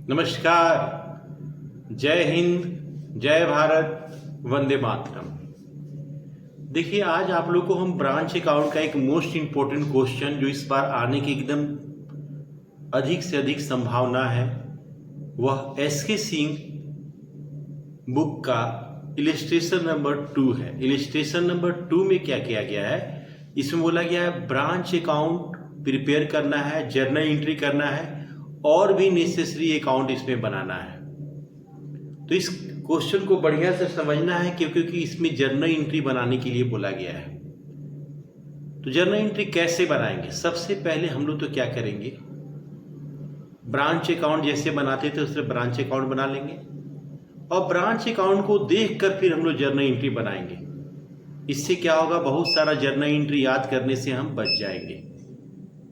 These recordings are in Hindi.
नमस्कार। जय हिंद, जय भारत, वंदे मातरम। देखिए, आज आप लोग को हम ब्रांच अकाउंट का एक मोस्ट इम्पोर्टेंट क्वेश्चन जो इस बार आने की एकदम अधिक से अधिक संभावना है, वह एसके सिंह बुक का इलिस्ट्रेशन नंबर 2 है। इलिस्ट्रेशन नंबर 2 में क्या किया गया है, इसमें बोला गया है ब्रांच अकाउंट प्रिपेयर करना है, जर्नल एंट्री करना है और भी नेसेसरी अकाउंट इसमें बनाना है। तो इस क्वेश्चन को बढ़िया से समझना है क्योंकि इसमें जर्नल एंट्री बनाने के लिए बोला गया है। तो जर्नल एंट्री कैसे बनाएंगे? सबसे पहले हम लोग तो क्या करेंगे, ब्रांच अकाउंट जैसे बनाते थे उससे ब्रांच अकाउंट बना लेंगे और ब्रांच अकाउंट को देखकर फिर हम लोग जर्नल एंट्री बनाएंगे। इससे क्या होगा, बहुत सारा जर्नल एंट्री याद करने से हम बच जाएंगे।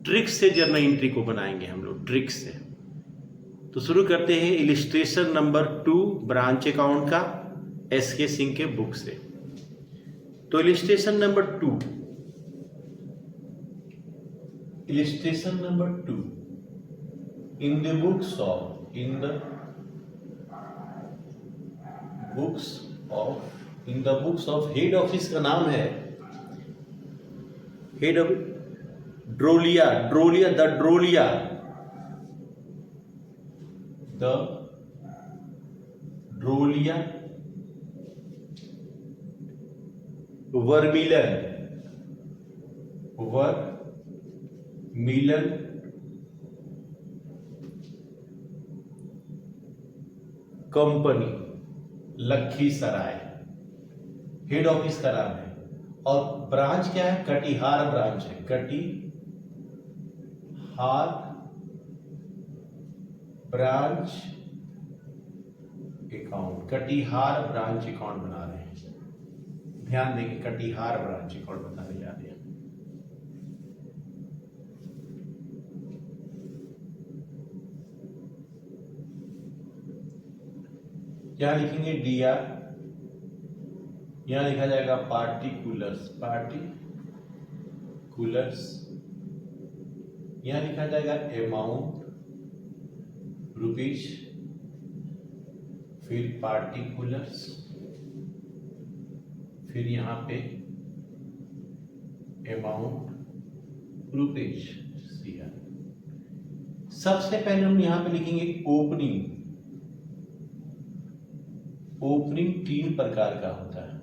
ट्रिक से जर्नल एंट्री को बनाएंगे हम लोग, ट्रिक से। तो शुरू करते हैं इलिस्ट्रेशन नंबर 2 ब्रांच अकाउंट का एसके सिंह के बुक से। तो illustration number 2 in the books of head office का नाम है head of Drolia vermilion company, Lakhisarai head office का नाम है। और ब्रांच क्या है? कटिहार ब्रांच है। कटिहार ब्रांच अकाउंट बना रहे हैं। ध्यान देंगे, कटिहार ब्रांच अकाउंट बताने जा रहे हैं। यहां लिखेंगे डीआर, यहां लिखा जाएगा पार्टिकुलर्स, यहां लिखा जाएगा अमाउंट रुपीज, फिर पार्टिकुलर्स, फिर यहां पे अमाउंट रुपीज सीआर। सबसे पहले हम यहां पे लिखेंगे ओपनिंग 3 प्रकार का होता है,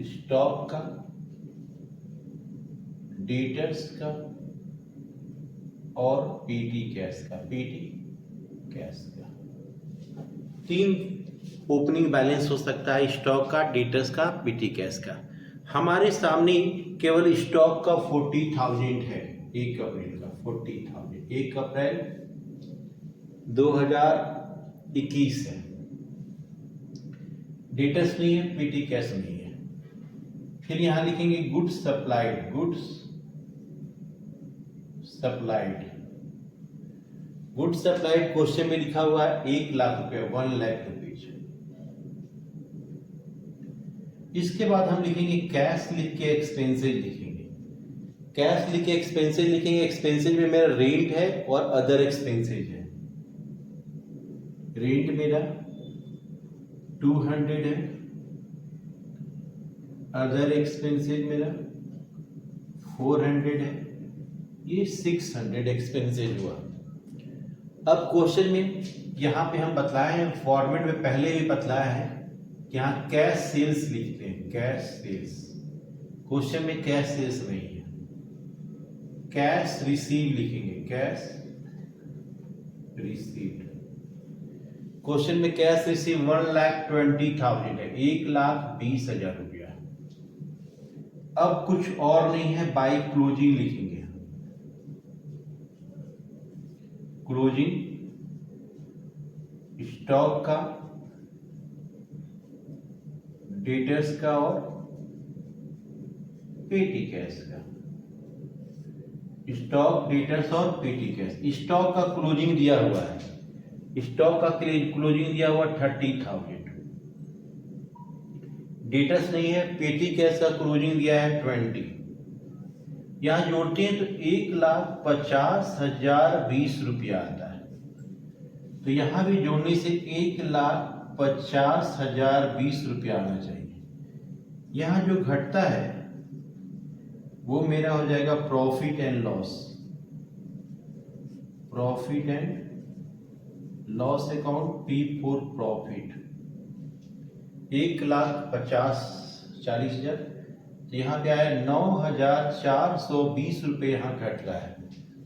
स्टॉक का, डेटर्स का और पेटी कैश का। 3 ओपनिंग बैलेंस हो सकता है, स्टॉक का, डेटर्स का, पेटी कैश का। हमारे सामने केवल स्टॉक का 40,000 है, 1 अप्रैल का 40,000, 1 अप्रैल 2021 है। डेटर्स नहीं है, पेटी कैश नहीं है। फिर यहां लिखेंगे गुड्स सप्लाइड क्वेश्चन में लिखा हुआ है 1 लाख रुपए, 1 लाख रुपीज। इसके बाद हम लिखेंगे कैश लिख के एक्सपेंसेज लिखेंगे। एक्सपेंसेज में मेरा रेंट है और अदर एक्सपेंसेज है। रेंट मेरा 200 है, अदर एक्सपेंसेज मेरा 400 है, ये 600 एक्सपेंसेज हुआ। अब क्वेश्चन में यहां पे हम बतलाए हैं, फॉर्मेट में पहले भी बतलाया है कि यहां कैश सेल्स लिखते हैं, कैश सेल्स। क्वेश्चन में कैश सेल्स नहीं है, कैश रिसीव लिखेंगे, कैश रिसीव्ड। क्वेश्चन में कैश रिसीव 1,20,000 है, 1,20,000 रुपया। अब कुछ और नहीं है, बाई क्लोजिंग लिखेंगे। क्लोजिंग स्टॉक का, डेटर्स का और पेटी कैश का। स्टॉक, डेटर्स और पेटी कैश। स्टॉक का क्लोजिंग दिया हुआ है, 30,000। डेटर्स नहीं है, पेटी कैश का क्लोजिंग दिया है 20। यहां जोड़ते हैं तो 1,50,020 रुपया आता है। तो यहां भी जोड़ने से 1,50,020 आना चाहिए। यहां जो घटता है वो मेरा हो जाएगा profit and loss, profit and loss account, P for profit. 1,50,40,000, तो यहाँ पे आया 9,420 यहाँ घट रहा है।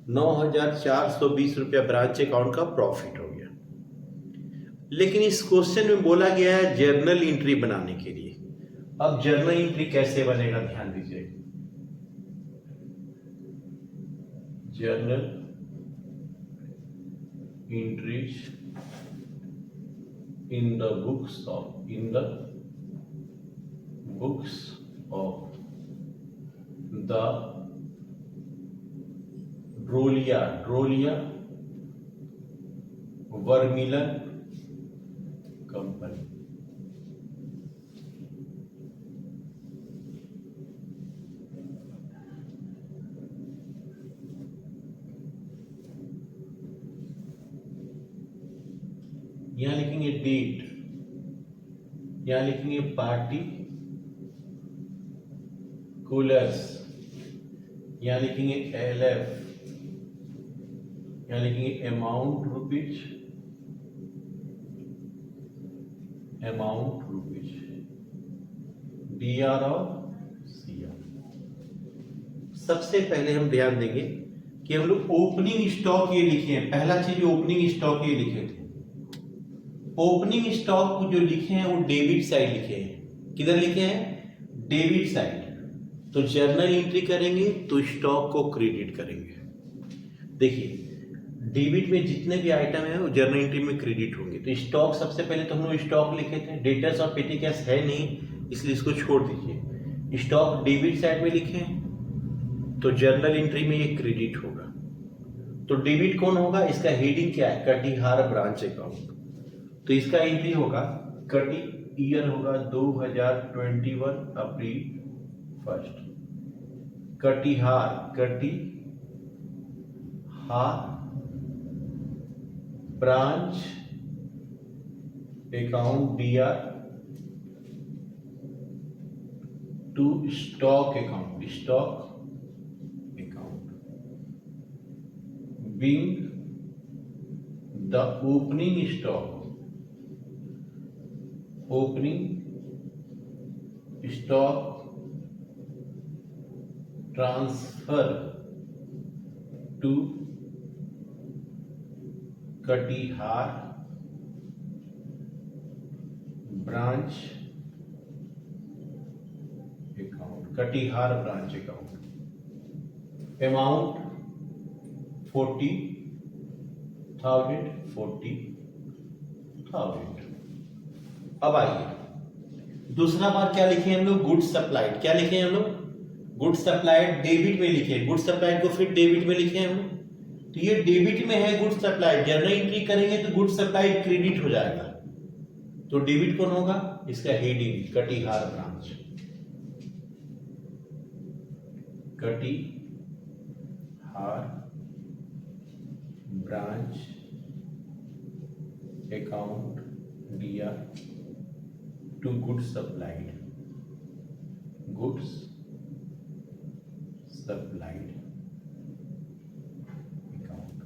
9,420 ब्रांच अकाउंट का प्रॉफिट हो गया। लेकिन इस क्वेश्चन में बोला गया है जर्नल एंट्री बनाने के लिए। अब जर्नल एंट्री कैसे बनेगा, ध्यान दीजिए। Journal entries in the books of the Drolia Vermeulen company। यहां लिखेंगे डेट, यहां लिखेंगे पार्टी कूलर्स, यहां लिखेंगे LF, यहां लिखेंगे अमाउंट रुपीज, DR और CR। सबसे पहले हम ध्यान देंगे कि हम लोग ओपनिंग स्टॉक ये लिखे हैं। पहला चीज ओपनिंग स्टॉक ये लिखे थे। ओपनिंग स्टॉक जो लिखे हैं वो डेबिट साइड लिखे हैं। किधर लिखे हैं? Debit side. तो जर्नल एंट्री करेंगे तो स्टॉक को क्रेडिट करेंगे। देखिए डेबिट में जितने भी आइटम है वो जर्नल एंट्री में क्रेडिट होंगे। तो स्टॉक सबसे पहले तो हम लोग स्टॉक लिखे थे। डेटर्स और पेटी कैश है नहीं, इसलिए इसको छोड़ दीजिए। स्टॉक डेबिट साइड में लिखे हैं तो जर्नल एंट्री में ये क्रेडिट होगा। तो डेबिट कौन होगा? इसका हेडिंग क्या है? Katihar branch account. तो इसका एंट्री होगा, कटी ईयर होगा 2021 April 1, Katihar branch account DR to stock account being the opening stock transfer to Katihar branch account, amount 40,000। अब आइए दूसरा बार क्या लिखे हम लोग? Goods supplied. क्या लिखे हम लोग? गुड्स सप्लाइड डेबिट में लिखे। गुड्स सप्लाइड को फिर डेबिट में लिखे हम। तो ये डेबिट में है गुड्स सप्लाइड। जर्नल एंट्री करेंगे तो गुड्स सप्लाइड क्रेडिट हो जाएगा। तो डेबिट कौन होगा? इसका heading Katihar branch, branch account DR to goods supplied account,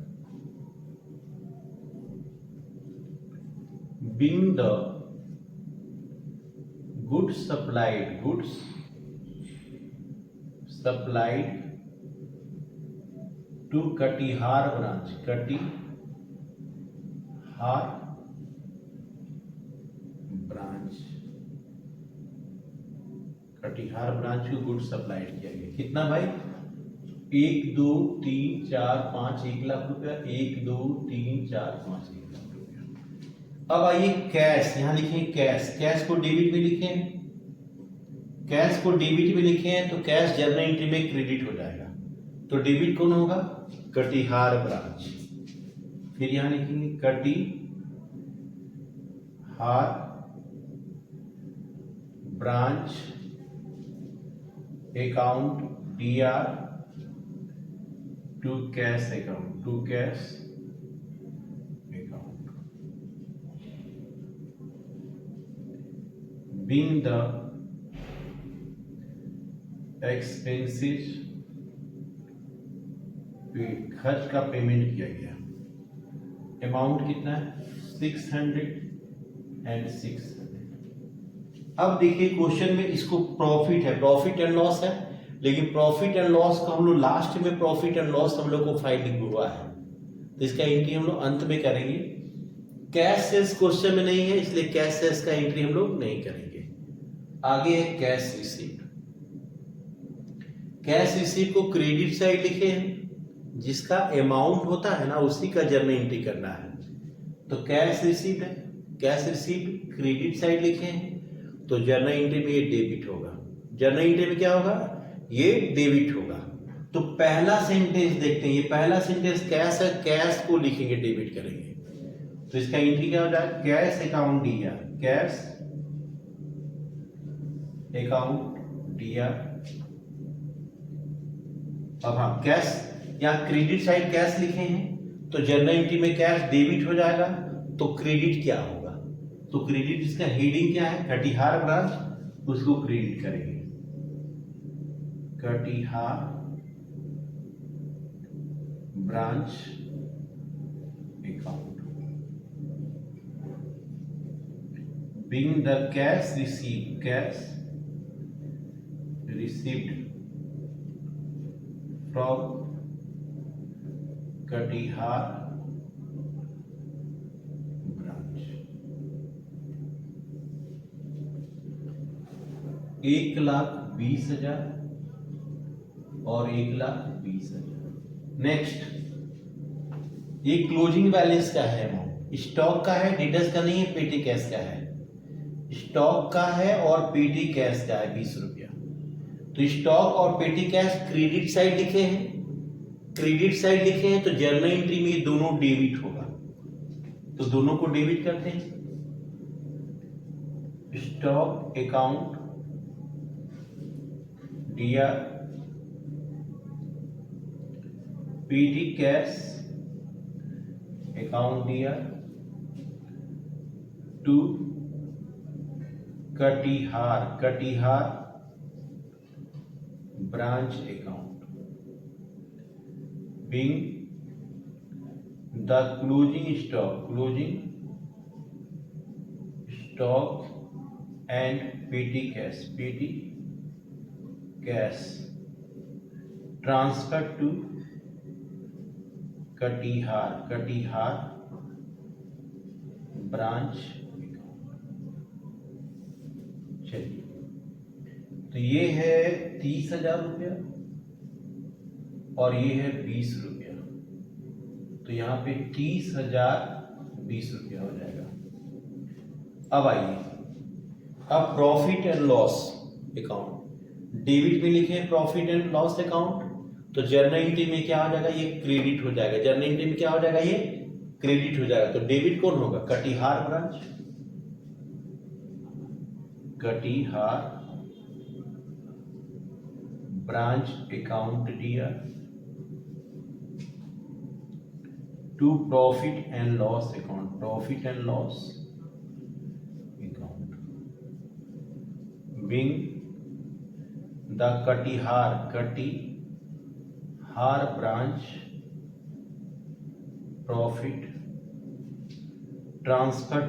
being the goods supplied to Katihar branch, Katihar branch को गुड्स सप्लाइड किया गया। कितना भाई? 1 2 3 4 5 1 लाख रुपया। 1 2 3 4 5 1 लाख रुपया। अब आइए कैश, यहां लिखे कैश को डेबिट में लिखे हैं। कैश को डेबिट में लिखे हैं तो कैश जर्नल एंट्री में क्रेडिट हो जाएगा। तो डेबिट कौन होगा? कटिहार ब्रांच। फिर यहां लिखेंगे Katihar branch account DR to cash account, being the expenses, खर्च का पेमेंट किया गया। अमाउंट कितना है? 600 एंड 600। अब देखिए क्वेश्चन में इसको प्रॉफिट है, प्रॉफिट एंड लॉस है, लेकिन प्रॉफिट एंड लॉस का हम लोग लास्ट में प्रॉफिट एंड लॉस हम लोग को फाइलिंग हुआ है, तो इसका एंट्री हम लोग अंत में करेंगे। कैश सेल्स क्वेश्चन में नहीं है, इसलिए कैश सेल्स का एंट्री हम लोग नहीं करेंगे। आगे है कैश रिसीव्ड। कैश रिसीव को क्रेडिट साइड लिखे हैं, जिसका अमाउंट होता है ना उसी का जर्नल एंट्री करना है। तो कैश रिसीव्ड है, कैश रिसीव्ड क्रेडिट साइड लिखे हैं, तो जर्नल एंट्री में ये डेबिट होगा। जर्नल एंट्री में क्या होगा? ये डेबिट होगा। तो पहला सेंटेंस देखते हैं, ये पहला सेंटेंस कैश है, कैश को लिखेंगे, डेबिट करेंगे, तो इसका एंट्री क्या हो जाएगा? कैश अकाउंट दिया, कैश अकाउंट दिया। अब हाँ कैश, यहाँ क्रेडिट साइड कैश लिखे हैं, तो जर्नल एंट्री में कैश डेबिट हो जाएगा, तो क्रेडिट क्या होगा? तो क्रेडिट, इसका हेडिंग क्या है? कटिहार ब्रांच, उसको क्रेडिट करेंगे, Katihar branch account. Being the cash received, cash received from Katihar branch, 1,20,000 और 1,20,000। नेक्स्ट, ये क्लोजिंग बैलेंस का है, अमाउंट स्टॉक का है, डिडर्स का नहीं है, पेटी कैश का है। स्टॉक का है और पेटी कैश का है 20 रुपया। तो स्टॉक और पेटी कैश क्रेडिट साइड लिखे हैं, क्रेडिट साइड लिखे हैं, तो जर्नल एंट्री में ये दोनों डेबिट होगा, तो दोनों को डेबिट करते हैं। स्टॉक अकाउंट दिया, पेटी कैश अकाउंट दिया to Katihar, Katihar branch account. Being the closing stock, closing stock and petty cash, petty cash transfer to Katihar, Katihar branch. चलिए, तो ये है 30,000 रुपया और ये है 20 रुपया, तो यहां पे 30,000 20 रुपया हो जाएगा। अब आइए, अब profit and loss account, debit में लिखे प्रॉफिट एंड लॉस अकाउंट, तो जर्नल एंट्री में क्या हो जाएगा? ये क्रेडिट हो जाएगा। जर्नल एंट्री में क्या हो जाएगा? ये क्रेडिट हो जाएगा। तो डेबिट कौन होगा? Katihar branch, Katihar branch account दिया to profit and loss account, profit and loss account. Being the Katihar, Katihar branch profit transfer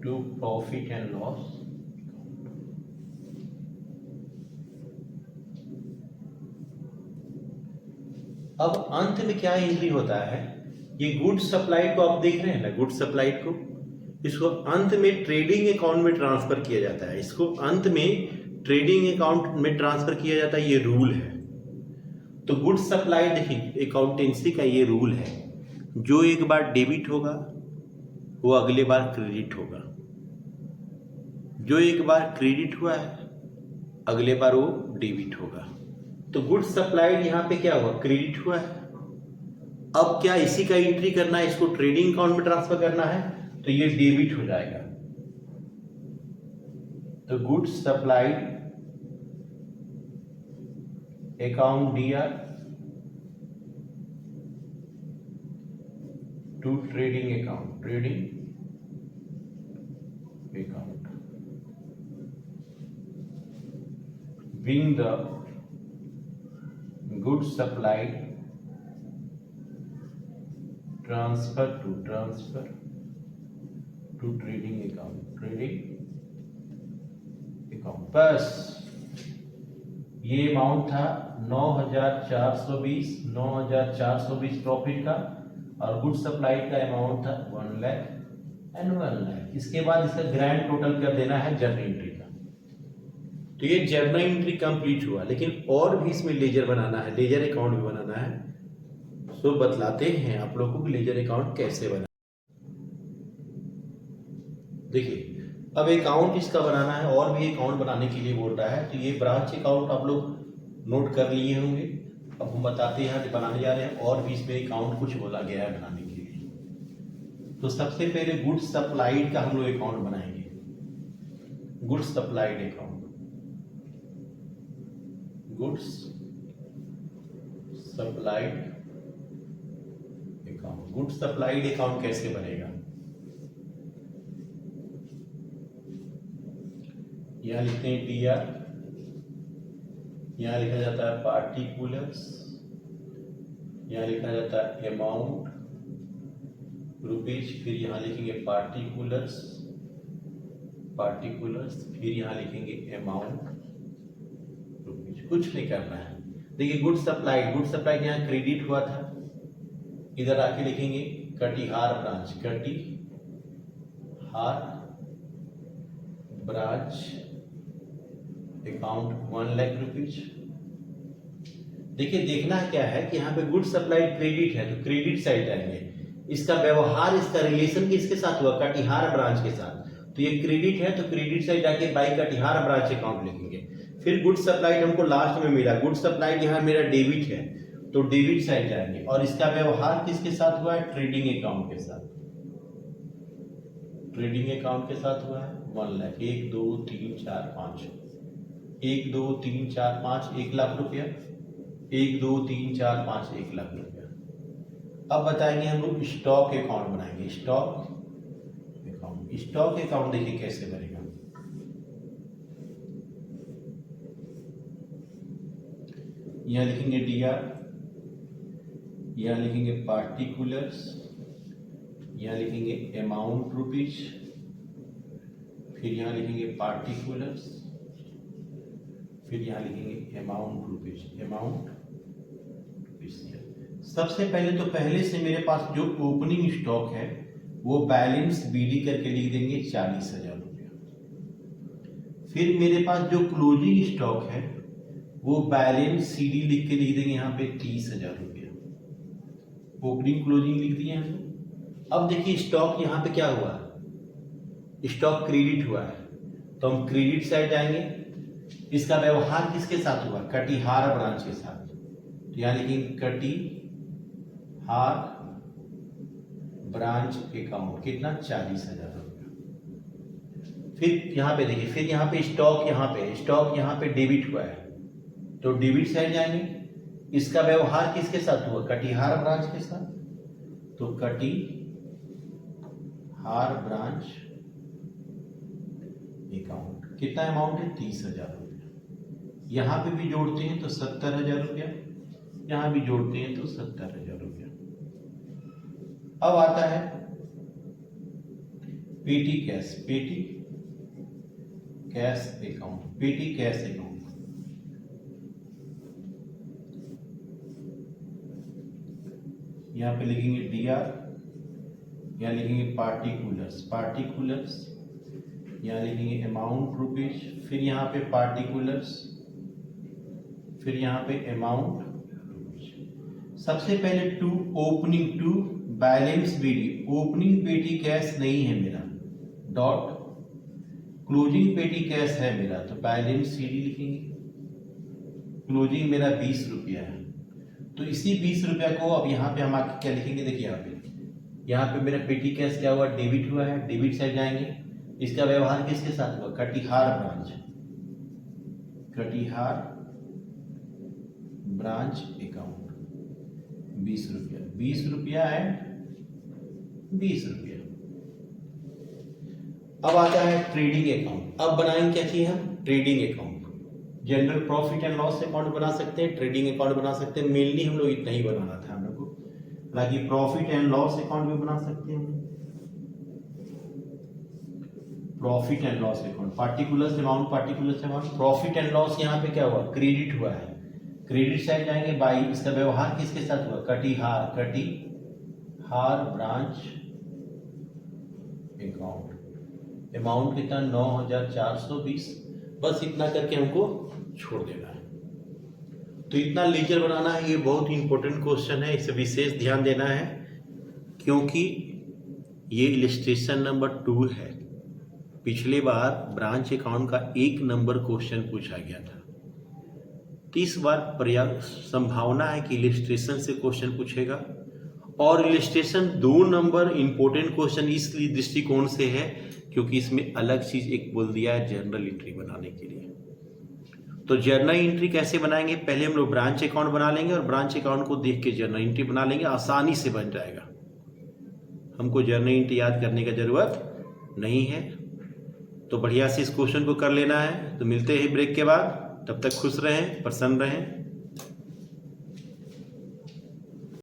to profit and loss. अब अंत में क्या एंट्री होता है? ये गुड सप्लाइड को आप देख रहे हैं ना, गुड सप्लाइड को, इसको अंत में ट्रेडिंग अकाउंट में ट्रांसफर किया जाता है, इसको अंत में ट्रेडिंग अकाउंट में ट्रांसफर किया जाता है, ये रूल है। तो गुड सप्लाई, देखिए अकाउंटेंसी का ये रूल है, जो एक बार डेबिट होगा वो अगले बार क्रेडिट होगा, जो एक बार क्रेडिट हुआ है अगले बार वो डेबिट होगा। तो गुड सप्लाइड यहाँ पे क्या हुआ? क्रेडिट हुआ है। अब क्या इसी का एंट्री करना है, इसको ट्रेडिंग अकाउंट में ट्रांसफर करना है, तो ये डेबिट हो जाएगा। तो गुड सप्लाइड अकाउंट दिया to trading account, trading being the goods supplied transfer to trading account बस ये अमाउंट था 9,420 प्रॉफिट का, और गुड सप्लाइड का अमाउंट था 1 लाख एंड 1 लाख। इसके बाद इसका ग्रैंड टोटल कर देना है जर्नल एंट्री का। तो ये जर्नल एंट्री कंप्लीट हुआ, लेकिन और भी इसमें लेजर बनाना है, लेजर अकाउंट भी बनाना है। तो बतलाते हैं आप लोगों को लेजर अकाउंट कैसे बना। देखिए अब अकाउंट इसका बनाना है, और भी अकाउंट बनाने के लिए बोल रहा है। तो ये ब्रांच अकाउंट आप लोग नोट कर लिए होंगे। अब हम बताते हैं बनाने जा रहे हैं, और भी इसमें अकाउंट कुछ बोला गया है बनाने के लिए। तो सबसे पहले गुड्स सप्लाइड का हम लोग अकाउंट बनाएंगे। Goods supplied account, goods supplied account. Goods supplied account कैसे बनेगा? यहां लिखते हैं DR, यहां लिखा जाता है पार्टिकुलर्स, यहां लिखा जाता है अमाउंट रुपीज, फिर यहां लिखेंगे पार्टिकुलर्स, फिर यहां लिखेंगे अमाउंट रुपीज। कुछ नहीं करना है। देखिए गुड सप्लाइड यहां क्रेडिट हुआ था, इधर आके लिखेंगे Katihar branch, Katihar branch account 1 lakh rupees. देखिए देखना क्या है कि यहाँ पे गुड सप्लाइड क्रेडिट है, तो क्रेडिट साइड जाएंगे। इसका व्यवहार, इसका रिलेशन किसके साथ हुआ? कटिहार ब्रांच के साथ। तो ये क्रेडिट है, तो क्रेडिट साइड जाके बाई कटिहार ब्रांच अकाउंट लिखेंगे। फिर गुड सप्लाइड हमको लास्ट में मिला, गुड सप्लाइड यहाँ मेरा डेबिट है, तो डेबिट साइड जाएंगे। और इसका व्यवहार किसके साथ हुआ है? ट्रेडिंग अकाउंट के साथ। ट्रेडिंग अकाउंट के साथ हुआ है 1 लाख, 1 2 3 4 5, 1 2 3 4 5, 1 लाख रुपया, 1 2 3 4 5, 1 लाख रुपया। अब बताएंगे हम लोग स्टॉक अकाउंट बनाएंगे। स्टॉक अकाउंट देखिए कैसे बनेगा। यहां लिखेंगे DR, यहां लिखेंगे पार्टिकुलर्स, यहां लिखेंगे अमाउंट रुपीज, फिर यहां लिखेंगे पार्टिकुलर्स, फिर यहां लिखेंगे अमाउंट रुपीज। सबसे पहले तो पहले से मेरे पास जो ओपनिंग स्टॉक है वो बैलेंस BD करके लिख देंगे 40,000 रुपया। फिर मेरे पास जो क्लोजिंग स्टॉक है वो बैलेंस CD लिख के लिख देंगे यहाँ पे 30,000 रुपया। ओपनिंग क्लोजिंग लिख दिए हैं। अब देखिए स्टॉक यहाँ पे क्या हुआ? स्टॉक क्रेडिट हुआ है, तो हम क्रेडिट साइड जाएंगे। इसका व्यवहार किसके साथ हुआ? कटिहार ब्रांच के साथ। तो यहां लिखेंगे कटिहार ब्रांच अकाउंट, कितना? 40,000 रुपया। फिर यहां पे देखिए, फिर यहां पे स्टॉक यहां पे डेबिट हुआ है, तो डेबिट साइड जाएंगे। इसका व्यवहार किसके साथ हुआ? कटिहार ब्रांच के साथ। तो कटिहार ब्रांच अकाउंट, कितना अमाउंट है? 30,000 रुपया। यहां पे भी जोड़ते हैं तो 70,000 रुपया, यहां भी जोड़ते हैं तो 70,000 रुपया। अब आता है पेटी कैश अकाउंट। यहां पे लिखेंगे DR, यहां लिखेंगे पार्टिकुलर्स, यहां लिखेंगे अमाउंट रुपीज, फिर यहां पे पार्टिकुलर्स, फिर यहां पे अमाउंट रुपीज। सबसे पहले to balance BD, opening petty cash नहीं है मेरा, डॉट क्लोजिंग पेटी कैश है मेरा, तो बैलेंस CD लिखेंगे। क्लोजिंग मेरा 20 रुपया है, तो इसी 20 रुपया को अब यहाँ पे हम आके क्या लिखेंगे? देखिए यहाँ पे मेरा पेटी कैश क्या हुआ? डेबिट हुआ है, डेबिट साइड जाएंगे। इसका व्यवहार किसके साथ हुआ? कटिहार ब्रांच अकाउंट 20 रुपया एंड 20 रुपया। अब आता है ट्रेडिंग अकाउंट। अब बनाएंगे क्या चाहिए हम? Trading account. General profit and loss account बना सकते हैं, ट्रेडिंग अकाउंट बना सकते हैं। मेनली हम लोग इतना ही बनाना था हम लोग को, हालांकि प्रॉफिट एंड लॉस अकाउंट भी बना सकते हैं। Profit and loss account, particular amount, profit and loss यहाँ पे क्या हुआ, क्रेडिट हुआ है, क्रेडिट साइड जाएंगे बाई, इसका व्यवहार किसके साथ हुआ, कटिहार ब्रांच अकाउंट, अमाउंट कितना 9420, बस इतना करके हमको छोड़ देना है। तो इतना लीजर बनाना है, ये बहुत ही इंपॉर्टेंट क्वेश्चन है, इसे विशेष ध्यान देना है क्योंकि ये इलिस्ट्रेशन नंबर 2 है। पिछली बार ब्रांच अकाउंट का 1 नंबर क्वेश्चन पूछा गया था, तो इस बार पर्याप्त संभावना है कि इलिस्ट्रेशन से क्वेश्चन पूछेगा। और इलिस्ट्रेशन 2 नंबर इंपॉर्टेंट क्वेश्चन इसलिए दृष्टिकोण से है क्योंकि इसमें अलग चीज एक बोल दिया है जर्नल एंट्री बनाने के लिए। तो जर्नल एंट्री कैसे बनाएंगे, पहले हम लोग ब्रांच अकाउंट बना लेंगे और ब्रांच अकाउंट को देख के जर्नल एंट्री बना लेंगे, आसानी से बन जाएगा, हमको जर्नल एंट्री याद करने की जरूरत नहीं है। तो बढ़िया से इस क्वेश्चन को कर लेना है। तो मिलते हैं ब्रेक के बाद, तब तक खुश रहें, प्रसन्न रहें।